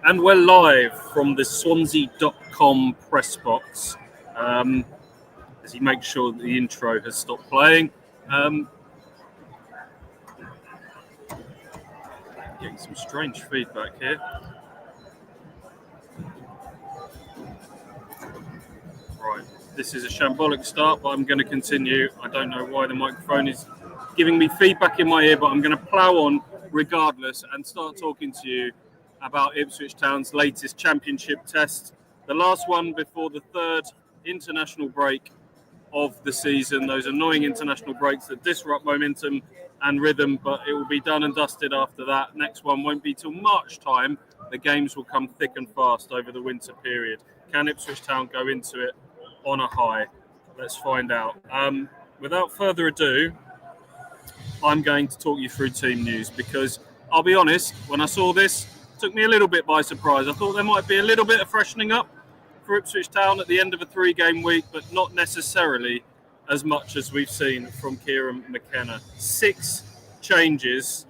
And we're live from the Swansea.com press box as he makes sure that the intro has stopped playing. Getting some strange feedback here. Right, this is a shambolic start, but I'm going to continue. I don't know why the microphone is giving me feedback in my ear, but I'm going to plough on regardless and start talking to you about Ipswich Town's latest championship test, the last one before the third international break of the season. Those annoying international breaks that disrupt momentum and rhythm, but it will be done and dusted after that. Next one won't be till March time. The games will come thick and fast over the winter period. Can Ipswich Town go into it on a high? Let's find out. Without further ado, I'm going to talk you through team news because I'll be honest, when I saw this, it took me a little bit by surprise. I thought there might be a little bit of freshening up for Ipswich Town at the end of a 3-game week, but not necessarily as much as we've seen from Kieran McKenna. 6 changes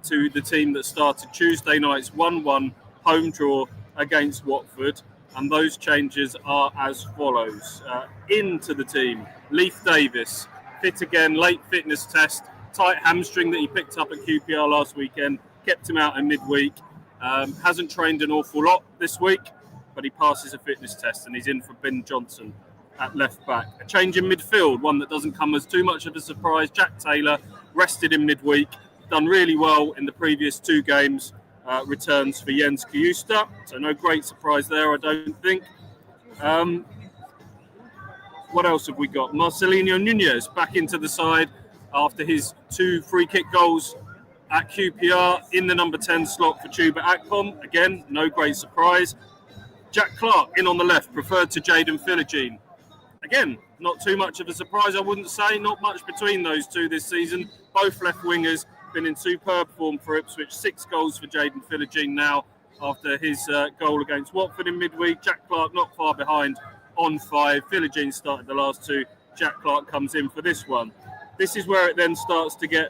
to the team that started Tuesday night's 1-1 home draw against Watford, and those changes are as follows. Into the team, Leif Davis, fit again, late fitness test, tight hamstring that he picked up at QPR last weekend, kept him out in midweek. Hasn't trained an awful lot this week, but he passes a fitness test and he's in for Ben Johnson at left back. A change in midfield, one that doesn't come as too much of a surprise. Jack Taylor, rested in midweek, done really well in the previous 2 games, returns for Jens Kjusta, so no great surprise there, I don't think. What else have we got? Marcelino Nunez back into the side after his 2 free kick goals at QPR in the number 10 slot for Chuba Akpom. Again, no great surprise. Jack Clark in on the left, preferred to Jayden Philogene. Again, not too much of a surprise, I wouldn't say. Not much between those two this season. Both left wingers been in superb form for Ipswich. 6 goals for Jayden Philogene now after his goal against Watford in midweek. Jack Clark not far behind on 5. Philogene started the last 2. Jack Clark comes in for this one. This is where it then starts to get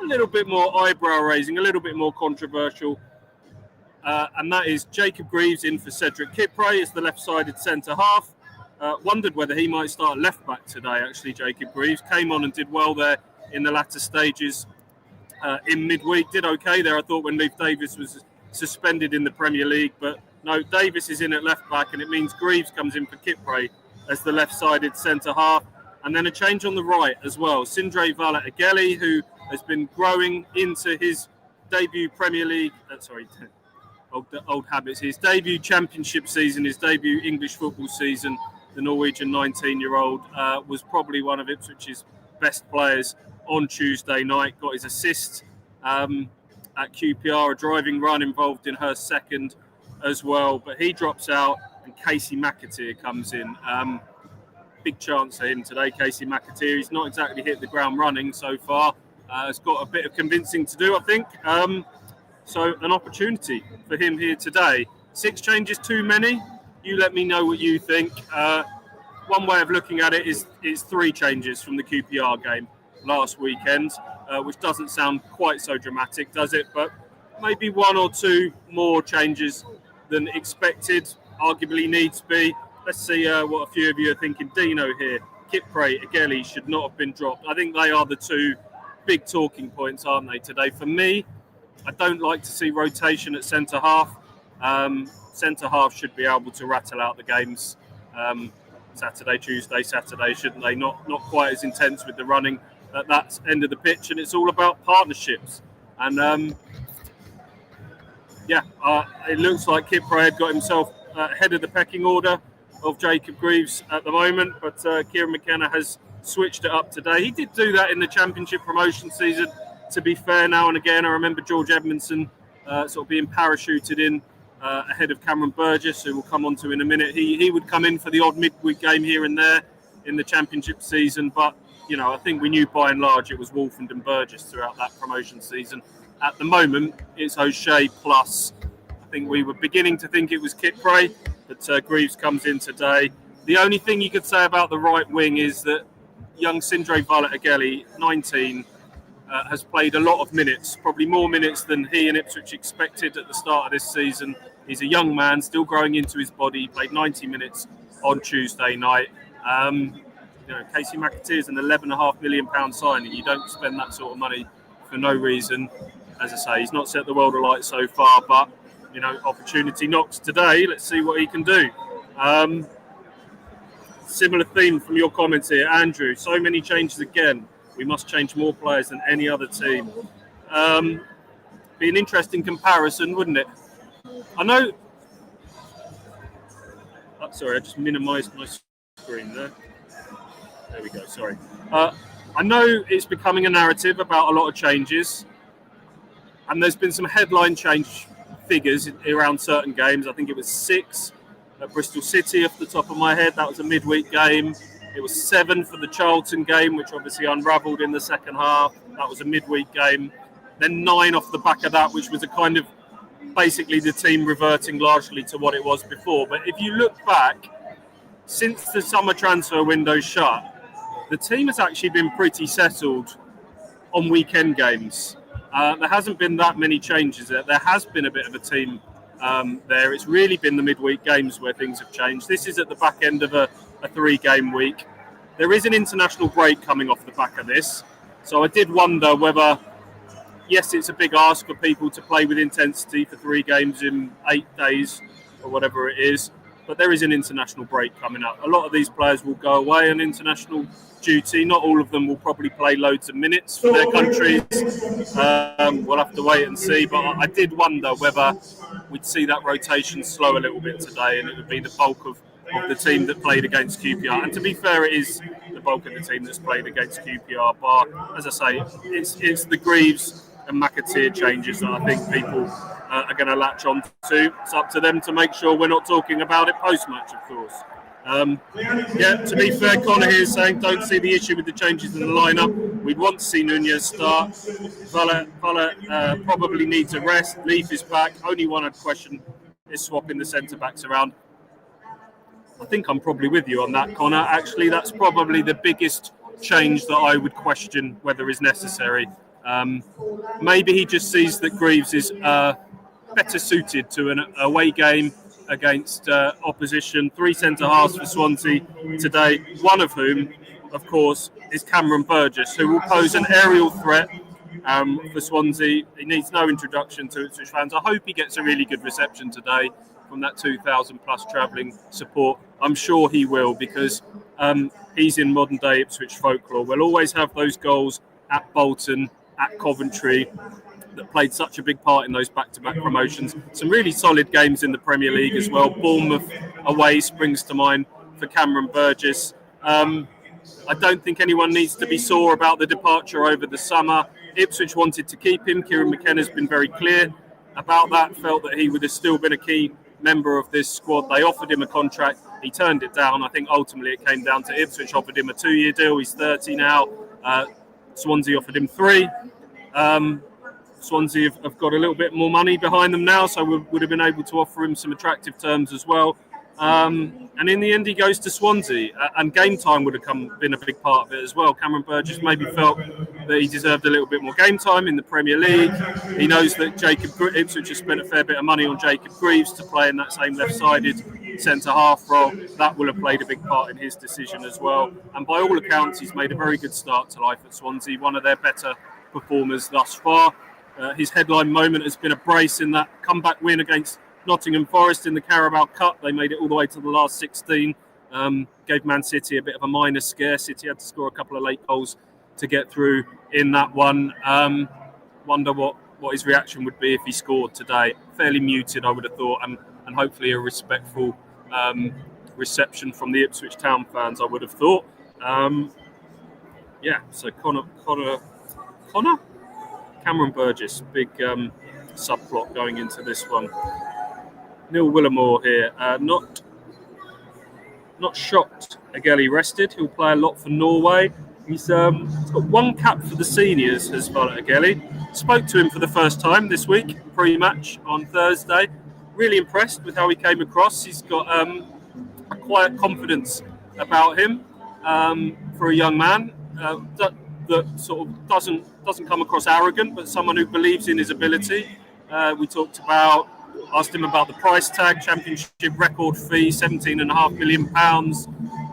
a little bit more eyebrow raising, a little bit more controversial. And that is Jacob Greaves in for Cedric Kipre as the left-sided centre-half. Wondered whether he might start left-back today, actually, Jacob Greaves. Came on and did well there in the latter stages in midweek. Did okay there, I thought, when Leif Davis was suspended in the Premier League. But no, Davis is in at left-back, and it means Greaves comes in for Kipre as the left-sided centre-half. And then a change on the right as well. Sindre Valet-Ageli, who has been growing into his debut Premier League... Old habits. His debut championship season, his debut English football season, the Norwegian 19-year-old was probably one of Ipswich's best players on Tuesday night. Got his assist at QPR, a driving run involved in her second as well. But he drops out and Casey McAteer comes in. Big chance for him today, Casey McAteer. He's not exactly hit the ground running so far. Has got a bit of convincing to do, I think. So an opportunity for him here today. 6 changes too many? You let me know what you think. One way of looking at it is 3 changes from the QPR game last weekend, which doesn't sound quite so dramatic, does it? But maybe 1 or 2 more changes than expected, arguably needs to be. Let's see what a few of you are thinking. Dino here, Kipre, Ageli should not have been dropped. I think they are the 2 big talking points, aren't they, today? For me, I don't like to see rotation at centre-half. Centre-half should be able to rattle out the games Saturday, shouldn't they? Not quite as intense with the running at that end of the pitch, and it's all about partnerships. And, it looks like Kipre had got himself ahead of the pecking order of Jacob Greaves at the moment, but Kieran McKenna has switched it up today. He did do that in the Championship promotion season, to be fair, now and again. I remember George Edmondson sort of being parachuted in ahead of Cameron Burgess, who we'll come on to in a minute. He would come in for the odd midweek game here and there in the Championship season, but I think we knew by and large it was Wolfend and Burgess throughout that promotion season. At the moment, it's O'Shea plus. I think we were beginning to think it was Kipre, but Greaves comes in today. The only thing you could say about the right wing is that young Sindre Valet-Ageli, 19, has played a lot of minutes, probably more minutes than he and Ipswich expected at the start of this season. He's a young man, still growing into his body. He played 90 minutes on Tuesday night. Casey McAteer is an £11.5 million signing. You don't spend that sort of money for no reason. As I say, he's not set the world alight so far, but opportunity knocks today. Let's see what he can do. Similar theme from your comments here, Andrew. So many changes again. We must change more players than any other team. Be an interesting comparison, wouldn't it? I know. Sorry, I just minimised my screen there. There we go. Sorry. I know it's becoming a narrative about a lot of changes, and there's been some headline change figures around certain games. I think it was 6 at Bristol City off the top of my head. That was a midweek game. It was 7 for the Charlton game, which obviously unravelled in the second half. That was a midweek game. Then 9 off the back of that, which was a kind of basically the team reverting largely to what it was before. But if you look back, since the summer transfer window shut, the team has actually been pretty settled on weekend games. There hasn't been that many changes there. There has been a bit of a team there. It's really been the midweek games where things have changed. This is at the back end of a 3-game week. There is an international break coming off the back of this. So I did wonder whether, yes, it's a big ask for people to play with intensity for 3 games in 8 days or whatever it is, but there is an international break coming up. A lot of these players will go away on international duty. Not all of them will probably play loads of minutes for their countries. We'll have to wait and see, but I did wonder whether we'd see that rotation slow a little bit today, and it would be the bulk of the team that played against QPR. And to be fair, it is the bulk of the team that's played against QPR. But as I say, it's the Greaves and McAteer changes that I think people are going to latch on to. It's up to them to make sure we're not talking about it post-match, of course. To be fair, Connor here is saying don't see the issue with the changes in the lineup. We'd want to see Nunez start. Valla probably needs a rest. Leaf is back. Only one I'd question is swapping the centre-backs around. I think I'm probably with you on that, Connor. Actually, that's probably the biggest change that I would question whether is necessary. Maybe he just sees that Greaves is better suited to an away game against opposition. 3 centre-halves for Swansea today, one of whom, of course, is Cameron Burgess, who will pose an aerial threat for Swansea. He needs no introduction to Ipswich fans. I hope he gets a really good reception today from that 2,000 plus travelling support. I'm sure he will, because he's in modern day Ipswich folklore. We'll always have those goals at Bolton, at Coventry, that played such a big part in those back-to-back promotions. Some really solid games in the Premier League as well. Bournemouth away springs to mind for Cameron Burgess. I don't think anyone needs to be sore about the departure over the summer. Ipswich wanted to keep him. Kieran McKenna's been very clear about that, felt that he would have still been a key member of this squad. They offered him a contract. He turned it down. I think ultimately it came down to Ipswich offered him a 2-year deal. He's 30 now. Swansea offered him 3. Swansea have got a little bit more money behind them now, so we would have been able to offer him some attractive terms as well. And in the end, he goes to Swansea, and game time would have been a big part of it as well. Cameron Burgess maybe felt that he deserved a little bit more game time in the Premier League. He knows that Ipswich has spent a fair bit of money on Jacob Greaves to play in that same left-sided centre-half role. That will have played a big part in his decision as well. And by all accounts, he's made a very good start to life at Swansea, one of their better performers thus far. His headline moment has been a brace in that comeback win against Nottingham Forest in the Carabao Cup. They made it all the way to the last 16. Gave Man City a bit of a minor scare. City had to score a couple of late goals to get through in that one. Wonder what his reaction would be if he scored today. Fairly muted, I would have thought, and hopefully a respectful reception from the Ipswich Town fans, I would have thought. So Connor? Cameron Burgess, big subplot going into this one. Neil Willamore here, not shocked Ageli rested. He'll play a lot for Norway. He's got 1 cap for the seniors, has Valla Ageli. Spoke to him for the first time this week, pre-match on Thursday. Really impressed with how he came across. He's got a quiet confidence about him for a young man. that sort of doesn't come across arrogant, but someone who believes in his ability. We asked him about the price tag, championship record fee, £17.5 million.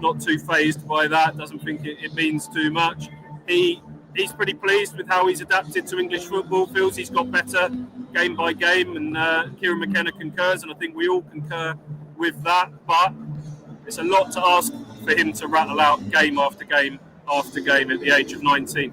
Not too phased by that, doesn't think it means too much. He's pretty pleased with how he's adapted to English football, feels he's got better game by game, and Kieran McKenna concurs, and I think we all concur with that. But it's a lot to ask for him to rattle out game after game after game at the age of 19.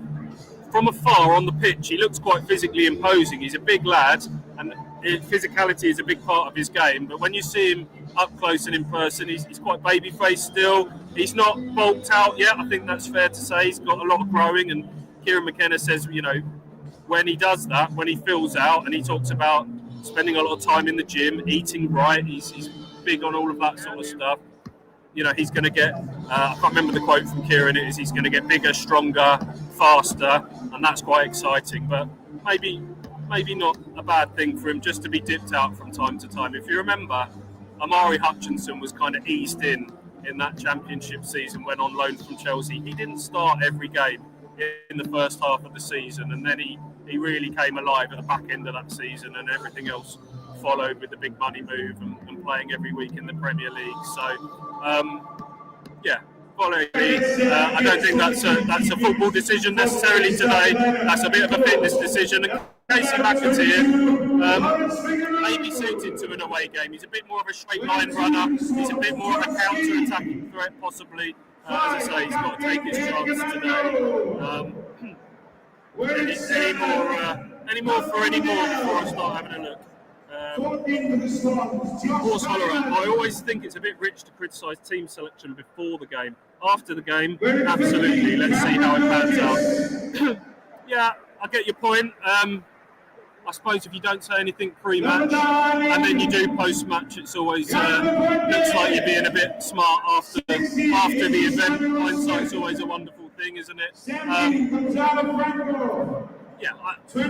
From afar on the pitch, he looks quite physically imposing. He's a big lad, and physicality is a big part of his game. But when you see him up close and in person, he's quite baby-faced still. He's not bulked out yet. I think that's fair to say. He's got a lot of growing, and Kieran McKenna says, when he does that, when he fills out, and he talks about spending a lot of time in the gym, eating right, he's big on all of that sort of stuff. He's going to get, I can't remember the quote from Kieran, it is he's going to get bigger, stronger, faster, and that's quite exciting. But maybe not a bad thing for him just to be dipped out from time to time. If you remember, Amari Hutchinson was kind of eased in that championship season, went on loan from Chelsea. He didn't start every game in the first half of the season, and then he really came alive at the back end of that season, and everything else followed with the big money move and playing every week in the Premier League. So following me, I don't think that's a football decision necessarily today. That's a bit of a fitness decision. Casey McAteer may be suited to an away game. He's a bit more of a straight line runner. He's a bit more of a counter-attacking threat possibly. As I say, he's got to take his chance today. Any more before I start having a look? Horse Holler, I always think it's a bit rich to criticise team selection before the game. After the game, absolutely. Let's see how it pans out. Yeah, I get your point. I suppose if you don't say anything pre-match and then you do post-match, it's always looks like you're being a bit smart after the event. Hindsight's always a wonderful thing, isn't it? I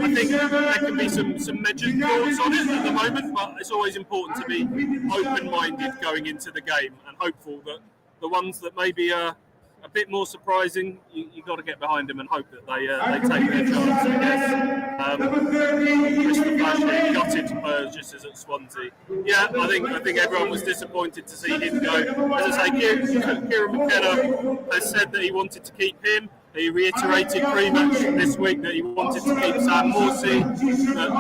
think there can be some measured thoughts on it at the moment, but it's always important to be open-minded going into the game and hopeful that the ones that maybe are a bit more surprising, you got to get behind them and hope that they take their chance, I guess. Mr. Flash gutted Burgess is at Swansea. Yeah, I think everyone was disappointed to see him go. As I say, Kieran McKenna has said that he wanted to keep him. He reiterated pre-match this week that he wanted to keep Sam Morsey. But,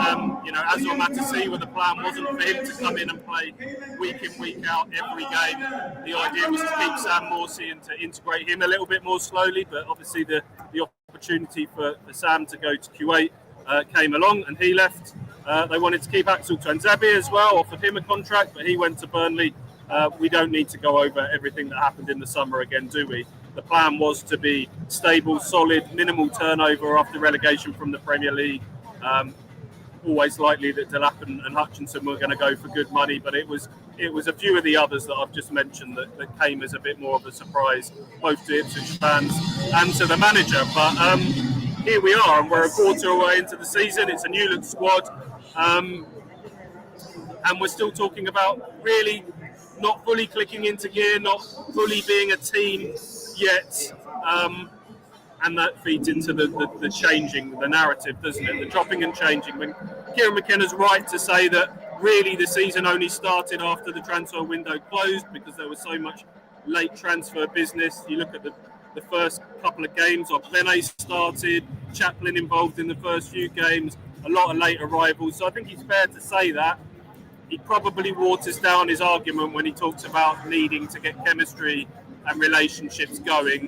as you'll have to see, the plan wasn't for him to come in and play week in, week out every game. The idea was to keep Sam Morsey and to integrate him a little bit more slowly. But obviously the opportunity for Sam to go to Kuwait came along and he left. They wanted to keep Axel Tuanzebe as well, offered him a contract, but he went to Burnley. We don't need to go over everything that happened in the summer again, do we? The plan was to be stable, solid, minimal turnover after relegation from the Premier League. Always likely that Delap and Hutchinson were going to go for good money, but it was a few of the others that I've just mentioned that came as a bit more of a surprise, both to Ipswich fans and to the manager. But here we are, and we're a quarter away into the season. It's a new look squad, and we're still talking about really not fully clicking into gear, not fully being a team yet, and that feeds into the changing, the narrative, doesn't it? The dropping and changing. When Kieran McKenna's right to say that really the season only started after the transfer window closed because there was so much late transfer business. You look at the first couple of games, Ogbene started, Chaplin involved in the first few games, a lot of late arrivals. So I think it's fair to say that. He probably waters down his argument when he talks about needing to get chemistry and relationships going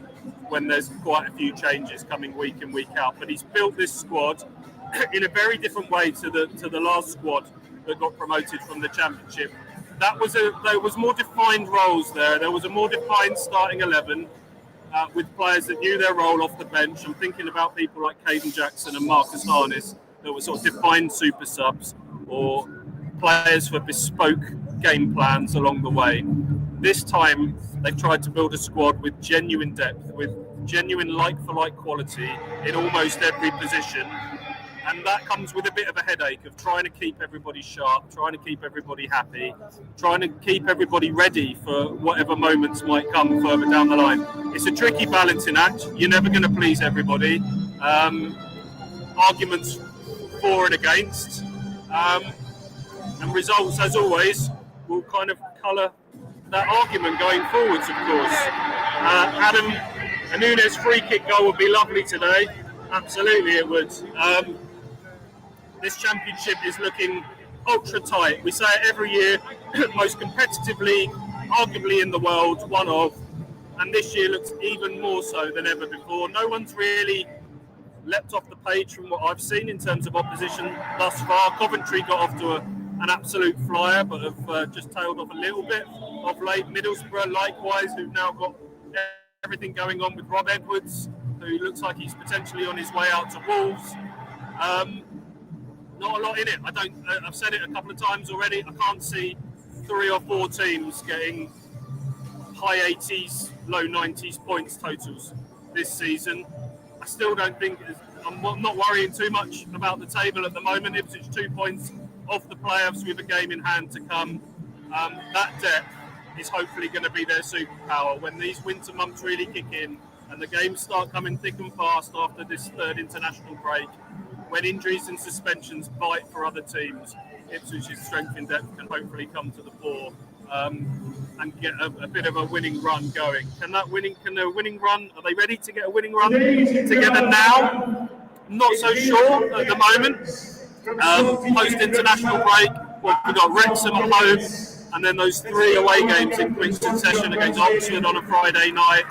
when there's quite a few changes coming week in, week out. But he's built this squad in a very different way to the last squad that got promoted from the Championship. There was more defined roles there. There was a more defined starting 11 with players that knew their role off the bench. I'm thinking about people like Caden Jackson and Marcus Harness that were sort of defined super subs or players for bespoke game plans along the way. This time, they've tried to build a squad with genuine depth, with genuine like-for-like quality in almost every position. And that comes with a bit of a headache of trying to keep everybody sharp, trying to keep everybody happy, trying to keep everybody ready for whatever moments might come further down the line. It's a tricky balancing act. You're never going to please everybody. Arguments for and against. And results, as always, will kind of colour that argument going forwards, of course. Adam, a Nunes free kick goal would be lovely today. Absolutely it would. This championship is looking ultra tight. We say it every year, most competitive league, arguably in the world, one of, and this year looks even more so than ever before. No one's really leapt off the page from what I've seen in terms of opposition thus far. Coventry got off to an absolute flyer, but have just tailed off a little bit of late. Middlesbrough, likewise, who've now got everything going on with Rob Edwards, who looks like he's potentially on his way out to Wolves. Not a lot in it. I've said it a couple of times already. I can't see 3 or 4 teams getting high 80s, low 90s points totals this season. I still don't think I'm not worrying too much about the table at the moment. Ipswich 2 points off the playoffs with a game in hand to come. That depth is hopefully going to be their superpower when these winter months really kick in and the games start coming thick and fast after this third international break. When injuries and suspensions bite for other teams, Ipswich's strength in depth can hopefully come to the fore and get a bit of a winning run going. Can a winning run? Are they ready to get a winning run together now? Not so sure at the moment. Post international break, we've got Wrexham at home, and then those 3 away games in quick succession against Oxford on a Friday night.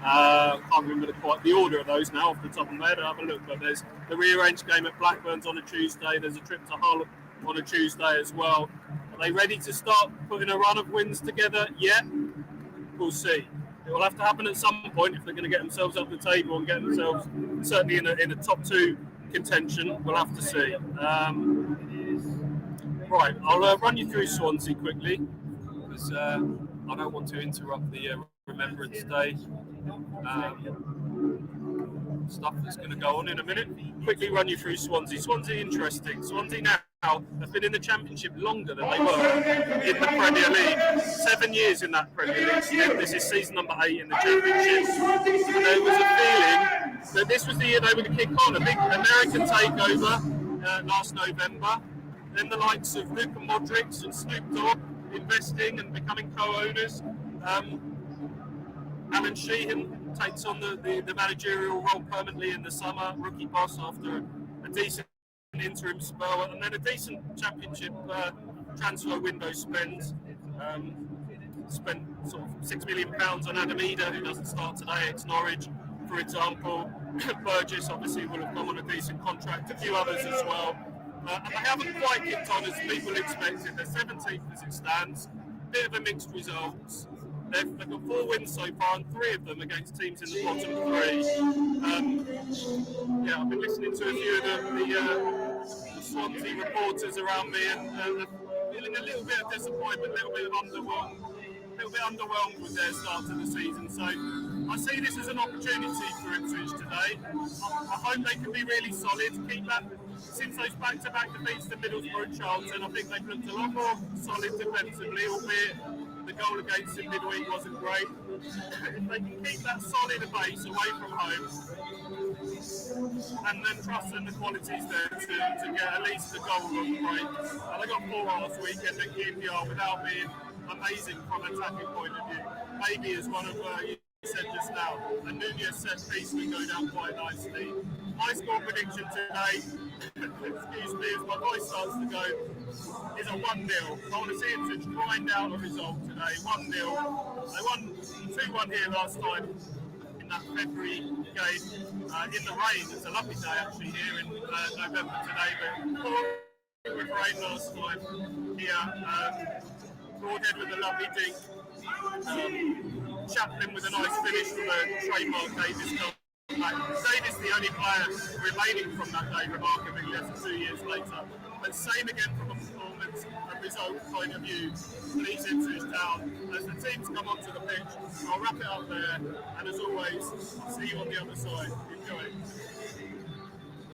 Can't remember quite the order of those now off the top of my head. I'll have a look, but there's the rearranged game at Blackburn's on a Tuesday. There's a trip to Hull on a Tuesday as well. Are they ready to start putting a run of wins together yet? We'll see. It will have to happen at some point if they're going to get themselves up the table and get themselves certainly in a top 2 contention. We'll have to see. Right, I'll run you through Swansea quickly because I don't want to interrupt the Remembrance Day stuff that's going to go on in a minute. Quickly run you through Swansea. Swansea, interesting. Swansea now have been in the Championship longer than they were in the Premier League. 7 years in that Premier League. This is season number 8 in the Championship. And there was a feeling that this was the year they were going to kick on. A big American takeover last November. Then the likes of Luka Modric and Snoop Dogg investing and becoming co-owners. Alan Sheehan takes on the managerial role permanently in the summer, rookie boss after a decent interim spell, and then a decent Championship transfer window spend. Spent sort of £6 million on Adam Eder, who doesn't start today, ex-Norwich, for example. Burgess obviously will have come on a decent contract, a few others as well. And they haven't quite kicked on as people expected. They're 17th as it stands. Bit of a mixed results. They've got 4 wins so far, and 3 of them against teams in the bottom 3. I've been listening to a few of the Swansea reporters around me, and feeling a little bit of disappointment, a little bit underwhelmed with their start to the season. So I see this as an opportunity for Ipswich today. I hope they can be really solid, keep that. Since those back-to-back defeats to Middlesbrough and Charlton, I think they've looked a lot more solid defensively, albeit the goal against them midweek wasn't great. If they can keep that solid base away from home, and then trust in the qualities there to get at least a goal on the break. They got 4 last weekend at QPR without being amazing from an attacking point of view. Maybe as one of you said just now, a Nunes set piece would go down quite nicely. My score prediction today, excuse me, as my voice starts to go, is a 1-0. I want to see Ipswich grind out a result today. 1-0. They won 2-1 here last time in that February game in the rain. It's a lovely day actually here in November today, but with rain last time here. Broadhead with a lovely dink. Chaplin with a nice finish from a trademark Davis goal. Davis the only player remaining from that day, remarkably, less than 2 years later. But same again from a performance and result point of view. Leads Ipswich Town as the teams come onto the pitch. I'll wrap it up there, and as always, I'll see you on the other side. Enjoy.